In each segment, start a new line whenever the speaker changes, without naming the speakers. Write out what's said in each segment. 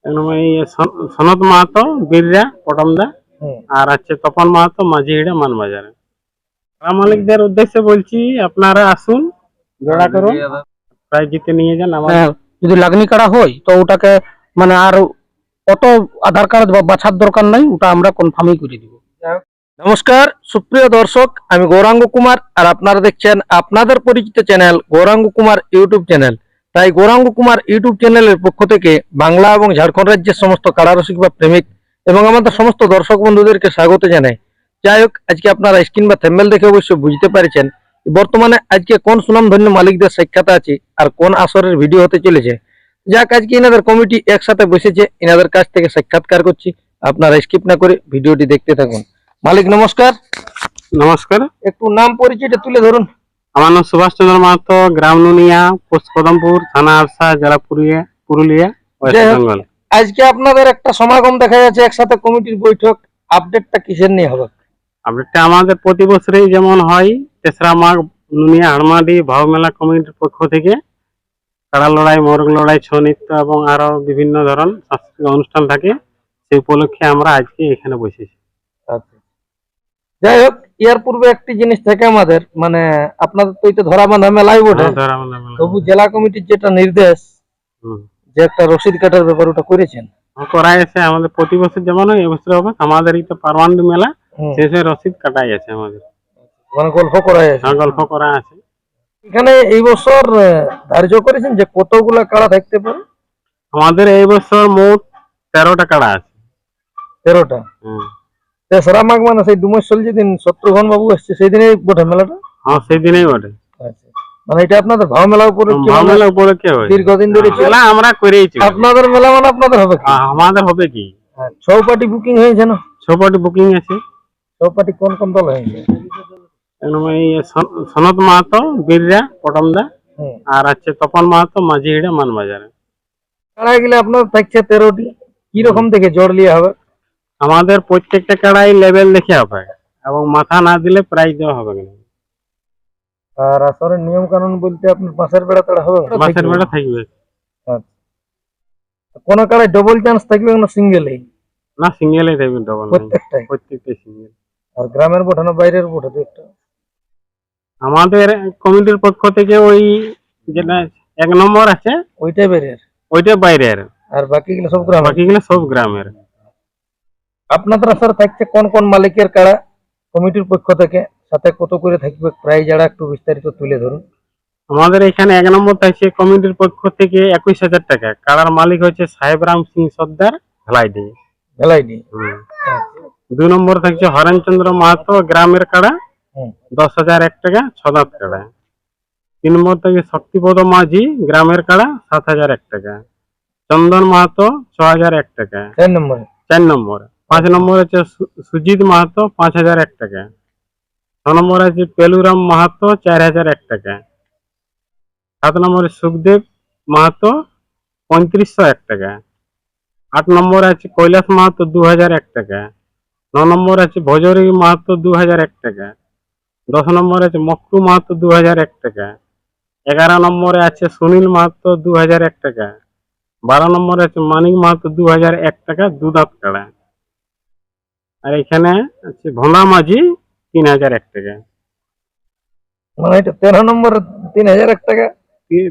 একদম এই সনত মাহাতো বীররা পটমদা, আর আছে তপন মাহাতো মাঝিহিড়া মানবাজারে। খেলা মালিকদের উদ্দেশ্যে বলছি, আপনারা আসুন, জোড়া করুন, প্রাইজ জিতে নিয়ে যান। আমার
যদি লাগনি কাড়া হয় তো ওটাকে মানে আর অত আধার কার্ড বা বাছার দরকার নাই, ওটা আমরা কনফার্মই করে দিব। নমস্কার সুপ্রিয় দর্শক, আমি গৌরাঙ্গ কুমার আর আপনারা দেখছেন আপনাদের পরিচিত channel Gouranga Kumar YouTube channel. তাই গৌরাঙ্গ কুমার ইউটিউব চ্যানেলের পক্ষ থেকে বাংলা এবং ঝাড়খণ্ড রাজ্যের সমস্ত কাড়ারসিক বা প্রেমিক এবং আমাদের সমস্ত দর্শক বন্ধুদেরকে স্বাগত জানাই। যাই হোক, আজকে আপনারা স্ক্রিন বা থ্যাম্বনেল দেখে অবশ্যই বুঝতে পারছেন বর্তমানে আজকে কোন সুনামধন্য মালিকদের সাক্ষাৎ আছে আর কোন আসরের ভিডিও হতে চলেছে। যাক, আজকে এনাদের কমিটি একসাথে বসেছে, এনাদের কাছ থেকে সাক্ষাৎকার করছি। আপনারা স্কিপ না করে ভিডিওটি দেখতে থাকুন। মালিক নমস্কার।
নমস্কার।
একটু নাম পরিচয়টা তুলে ধরুন।
আমার নাম সুভাষ চন্দ্র মাহাতো, গ্রাম নুনিয়া, পোস্ট কদমপুর, থানা আরসা, জেলা পুরুলিয়া, ওয়েস্ট বেঙ্গল।
আজকে আপনাদের একটা সমাগম দেখা যাচ্ছে, একসাথে কমিটির বৈঠক। আপডেটটা কিসের নিয়ে হবে?
আপডেটটা আমাদের প্রতি বছরই যেমন হয়, 3রা মাঘ নুনিয়া হাড়মাদি ভাও মেলা কমিটির পক্ষ থেকে কাড়া লড়াই, মোরগ লড়াই, ছৌ নৃত্য এবং আরো বিভিন্ন ধরন সাংস্কৃতিক অনুষ্ঠান থাকে। সেই উপলক্ষে আমরা আজকে এখানে বসেছি।
যাই হোক, এর পূর্বে একটি জিনিস থাকে আমাদের, মানে আপনাদের তো এটা ধরা বাঁধা মেলাই বটে, তবু জেলা কমিটির যেটা নির্দেশ যে একটা রসিদ কাটার ব্যাপার, ওটা করেছেন?
করা আছে আমাদের প্রতি বছর, যেমন এবছর হবে আমাদের এই তো পার্মানেন্ট মেলা, শেষে রসিদ কাটাই আছে আমাদের।
মানে গল্প করা আছে?
হ্যাঁ, গল্প করা আছে।
এখানে এই বছর ধার্য করেছেন যে কতগুলা কাড়া থাকতে পারে?
আমাদের এই বছর মোট 13টা কাড়া আছে।
13টা? 3রা মাঘ মানে সেই ডুমেশ্বর যেদিন শত্রুঘ্ন বাবু আসছে সেই দিনেই বটে মেলাটা?
হ্যাঁ, সেই দিনেই বটে।
আচ্ছা, মানে এটা আপনাদের ভাও মেলা উপলক্ষে?
ভাও মেলা উপলক্ষে হয়,
দীর্ঘদিন ধরে
মেলা আমরা করেইছি।
আপনাদের মেলা মানে আপনাদের হবে কি?
আমাদের হবে কি,
চৌপাটি বুকিং হয়েছে না?
চৌপাটি বুকিং আছে।
চৌপাটি কোন কোন দল হয়েছে?
একদম এই সনত মাহাতো বীররা পটমদা, আর আছে তপন মাহাতো মাঝিহিড়া মানবাজারে।
কাড়াই গেলে আপনার থাকছে 13টি। কি রকম দেখে জোর লিয়ে হবে?
আমাদের প্রত্যেকটা কাড়াই লেভেল দেখে হবে, এবং মাথা না দিলে প্রাইজ দেওয়া হবে না।
আর আসরের নিয়ম কানুন বলতে আপনার পাশের বেড়া তাড়া হবে?
পাশের বেড়া থাকবে।
কোন কাড়াই ডবল চান্স থাকবে না সিঙ্গেলই?
না, সিঙ্গেলই থাকবে, ডবল না, প্রত্যেকটাই সিঙ্গেল।
আর গ্রামের বোঠা না বাইরের বোঠা? একটা
আমাদের কমিটির পক্ষ থেকে ওই যেটা 1 নম্বর আছে
ওইটাই বাইরের?
ওইটা বাইরের,
আর বাকিগুলো সব গ্রামের?
বাকিগুলো সব গ্রামের।
আপনাদের আসরে থাকছে কোন কোন মালিকের কাড়া কমিটির পক্ষ থেকে, সাথে কত করে থাকবে প্রাইজ, যারা একটু বিস্তারিত তুলে ধরুন।
আমাদের এখানে 1 নম্বর থাকছে কমিটির পক্ষ থেকে 21,000 টাকা। কাড়ার মালিক হচ্ছে সাহেব রাম সিং সর্দার, ভেলাইডি। 2 নম্বর থাকছে হরেনচন্দ্র মাহাতো, গ্রামের কাড়া, 10,001 টাকা, 6 দাঁত কাড়া। 3 নম্বর থেকে শক্তিপদ মাঝি, গ্রামের কাড়া, 7,001 টাকা। চন্দন মাহাতো, 6,001 টাকা।
4 নম্বরে?
4 নম্বর। 5 নম্বর হচ্ছে সুজিত মাহাতো, 5,001 টাকা। 6 নম্বর আছে পেলুরাম মাহাতো, 4,001 টাকা। 7 নম্বরে সুখদেব মাহাতো, 3,501 টাকা। 8 নম্বর আছে কৈলাস মাহাতো, 2,001 টাকা। 9 নম্বর আছে ভজরি মাহাতো, 2,001 টাকা। 10 নম্বরে আছে মক্কু মাহাতো, 2,001 টাকা। 11 নম্বরে আছে সুনীল মাহাতো, 2,001 টাকা। 12 নম্বরে আছে মানিক মাহাতো, 2,001 টাকা, 2 দাঁত কাড়া। আর এখানে আছে ভোলা মাঝি, 3,001 টাকা।
মানে এটা 13 নম্বর 3,001 টাকা?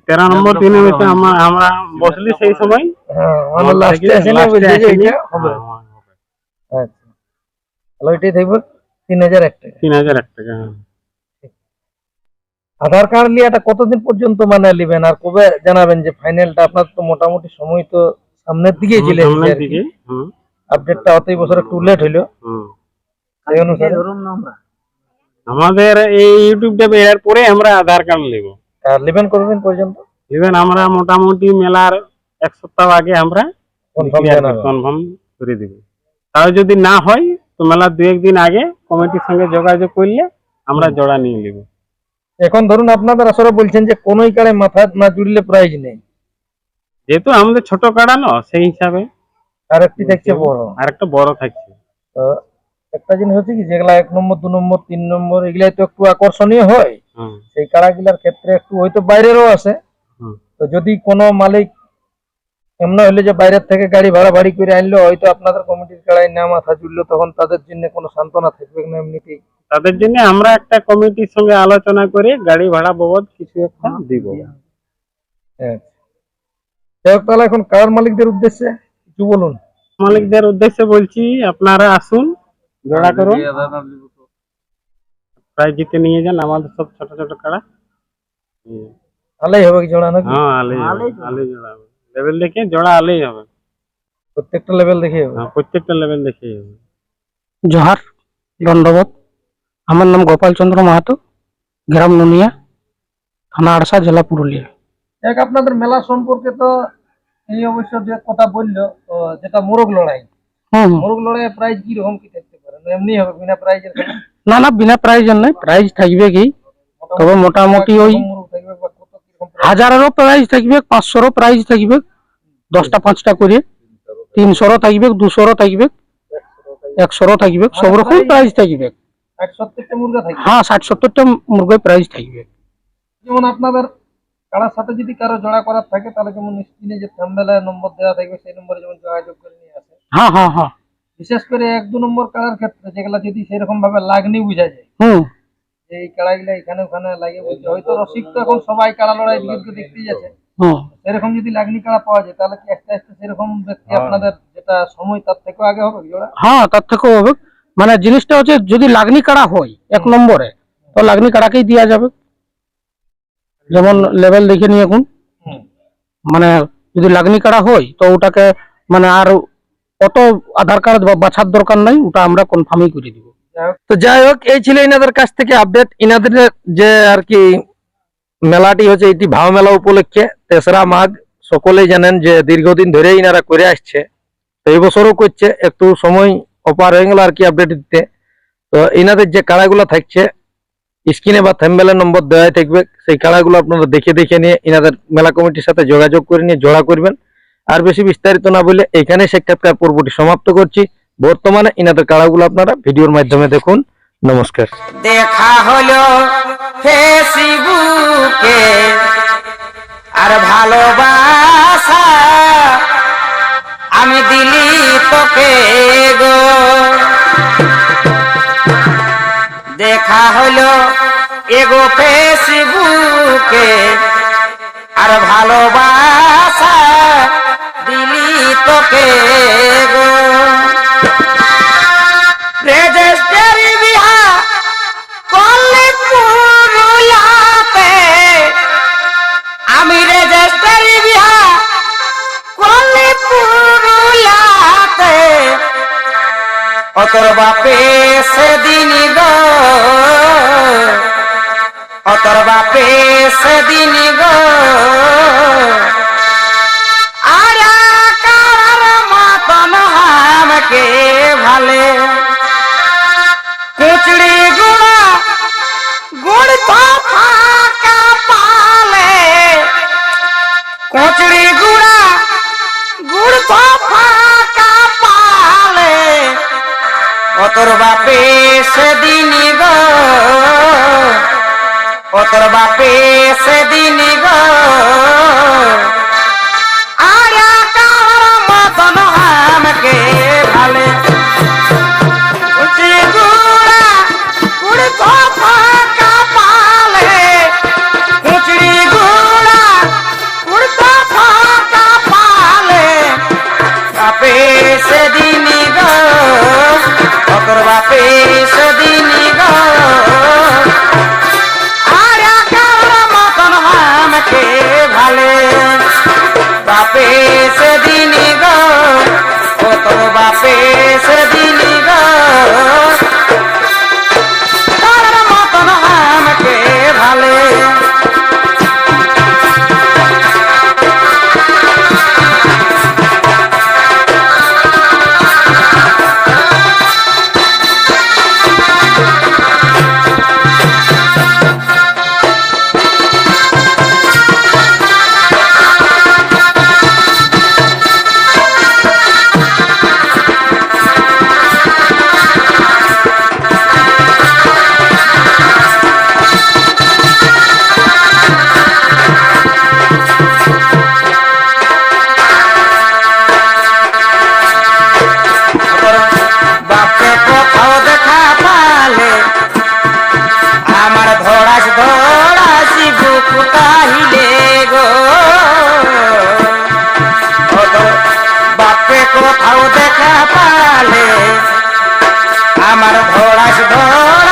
13 নম্বর দিনে হচ্ছে আমরা বসলি সেই সময়।
মানে লাস্টে আসে না বলছে যে এটা হবে? আচ্ছা, তাহলে এটাই থাকবে 3,001 টাকা।
3,001 টাকা।
আধার কার্ড লিয়াটা কতদিন পর্যন্ত মানে নেবেন, আর কবে জানাবেন যে ফাইনালটা? আপনার তো মোটামুটি সময় তো সামনের দিকেই চলে এসেছে আর কি। আপডেটটা অতই বছর একটু লেট হইলো, সেই অনুসারে
আমাদের এই ইউটিউবটা বেরার পরে আমরা আধার কার্ড নেব।
আর নেবেন কতদিন পর্যন্ত?
নেবেন আমরা মোটামুটি মেলার 1 সপ্তাহ আগে আমরা কনফার্ম করে দিব। তাও যদি না হয় তো মেলার 2-1 দিন আগে কমিটির সঙ্গে যোগাযোগ করলে আমরা জোড়া নিয়ে নেব।
এখন ধরুন আপনাদের আসলে বলছেন যে কোনোই কাড়ে মাথা না জুড়লে প্রাইজ নেই,
যেহেতু আমাদের ছোট কাড়া না, সেই হিসাবে।
আর একটি থাকছে বড়?
আর একটা বড় থাকছে।
তো একটা জিনিস হচ্ছে কি, যেগুলা 1 নম্বর 2 নম্বর 3 নম্বর এগুলাই তো একটু আকর্ষণীয় হয়, সেই কাড়াগুলার ক্ষেত্রে একটু হয়তো বাইরেরও আছে। তো যদি কোনো মালিক এমন হইলে যে বাইরের থেকে গাড়ি ভাড়া বাড়ি করে আনলো, হয়তো আপনাদের কমিটির কাড়ায় না মাথা জুড়লো, তখন তাদের জন্য কোনো সান্ত্বনা থাকবে না এমনিতেই?
তাদের জন্য আমরা একটা কমিটির সঙ্গে আলোচনা করে গাড়ি ভাড়া বাবদ কিছু একটা দিব।
হ্যাঁ, যাই হোক, তাহলে এখন কার মালিকদের উদ্দেশ্যে কিছু বলুন।
মালিকদের উদ্দেশ্যে বলছি, আপনারা আসুন, জোড়া করুন, প্রায় জিতে নিয়ে যান আমাদের সব ছোট ছোট কাড়া।
আলেই হবে কি জোড়া নাকি?
হ্যাঁ, আলেই জোড়া হবে। লেভেল দেখে জোড়া আলেই হবে।
প্রত্যেকটা লেভেল দেখে হবে?
হ্যাঁ, প্রত্যেকটা লেভেল দেখেই হবে।
জোহার, দণ্ডবোধ। আমার নাম গোপাল চন্দ্র মাহাতো, গ্রাম নুনিয়া, থানা আড়সা, জেলা পুরুলিয়া। এক আপনাদের মেলা সম্পর্কে তো এই অবশ্য যে কথা বললো, তো যেটা মোরগ লড়াই, মোরগ লড়াইয়ের প্রাইজ কি রকম কি থাকতে পারে? না এমনি হবে বিনা প্রাইজের? না না, বিনা প্রাইজের নয়, প্রাইজ থাকবে কি, তবে মোটামুটি ওই
মোরগ থাকবে বা কত কিরকম prize?
1000-এরও প্রাইজ থাকবে, 500-রও প্রাইজ থাকবে, 10টা 5টা করে, 300-রও থাকবে, 200-রও থাকবে, 100-রও থাকবে, সব রকম প্রাইজ থাকবে।
60-70টা মুরগা থাকবে।
হ্যাঁ, 60-70টা মুরগের প্রাইজ থাকবে।
যেমন আপনাদের কারার সাথে যদি কারো জোড়া করার থাকে, তাহলে যেমন স্ক্রিনে যে থাম্বনেলে নম্বর দেওয়া থাকবে, সেই নম্বরে যেমন যোগাযোগ করে নিয়ে আসে।
হ্যাঁ হ্যাঁ হ্যাঁ।
বিশেষ করে 1-2 নম্বর কারার ক্ষেত্রে যেগুলা যদি সেরকম ভাবে লাগনি বোঝা যায়, যে এই কাড়াগুলা এখানে ওখানে লাগে বলছে, হয়তো রসিক তো এখন সবাই কাড়া লড়াই দিকে দেখতেই যাচ্ছে, সেরকম যদি লাগনি কাড়া পাওয়া যায়, তাহলে কি আস্তে আস্তে সেরকম ব্যক্তি আপনাদের যেটা সময় তার থেকেও আগে হবে জোড়া?
হ্যাঁ, তার থেকেও হবে। মানে জিনিসটা হচ্ছে, যদি লাগনি কাড়া হয় 1 নম্বরে, তো লাগনি কাড়াকেই দেওয়া যাবে। যেমন লেভেল দেখে নিয়ে এখন, মানে যদি লাগনি কাড়া হয় তো ওটাকে মানে আর অত আধার কার্ড বাছার দরকার নাই, ওটা আমরা কনফার্মই করে দিব। তো যাই হোক, এই ছিল এনাদের কাছ থেকে আপডেট। এনাদের যে আর কি মেলাটি হচ্ছে, এটি ভাও মেলা উপলক্ষে 3রা মাঘ, সকলেই জানেন যে দীর্ঘদিন ধরে ইনারা করে আসছে, তো এই বছরও করছে। একটু সময় অপার হয়ে গেল আর কি আপডেট দিতে। তো এনাদের যে কাড়াগুলো থাকছে, স্ক্রিনে বা থাম্বনেলে নম্বর দেওয়াই থাকবে, সেই কাড়াগুলো আপনারা দেখে দেখে নিয়ে এনাদের মেলা কমিটির সাথে যোগাযোগ করে নিয়ে জোড়া করবেন। আর বেশি বিস্তারিত না বলে এখানে সাক্ষাৎকার পর্বটি সমাপ্ত করছি। বর্তমানে এনাদের কাড়াগুলো আপনারা ভিডিওর মাধ্যমে দেখুন। নমস্কার।
দেখা হলো ফেসবুকে, আর ভালোবাসা আমি দিলি তোকে গো। দেখা হলো এগো ফেসবুকে, আর ভালোবাসা দিলি তোকে গো। রেজিস্ট্রি বিহা করলে পুরুলিয়াতে, আমি রেজিস্ট্রি বিহা করলে পুরুলিয়াতে, ও তোর বাপে সেদিন গো, ও তোর বাপে সেদিন গো। আর কার মতন আমাকে ভালে, কুচড়ি গুড়া গুড় তো ফাঁকা পালে, কুচড়ি গুড়া গুড় তো ফাঁকা পালে, ও তোর বাপে সেদিন গো, ও তোর বাপে সেদিন গো। আর কার মতন আমাকে ভালে, কুচড়ি গুড়া গুড় তো ফাঁকা পালে, কুচড়ি গুড়া গুড় তো ফাঁকা পালে, বাপে সেদিন গো, ও তোর বাপে সেদিন গো। আর কার মতন আমাকে ভালে, বাপে সেদিন গো, ও তোর বাপে সেদিন গো। কার মতন আমাকে ভালে। কোথাও দেখা পালে আমার ধরাস ধরা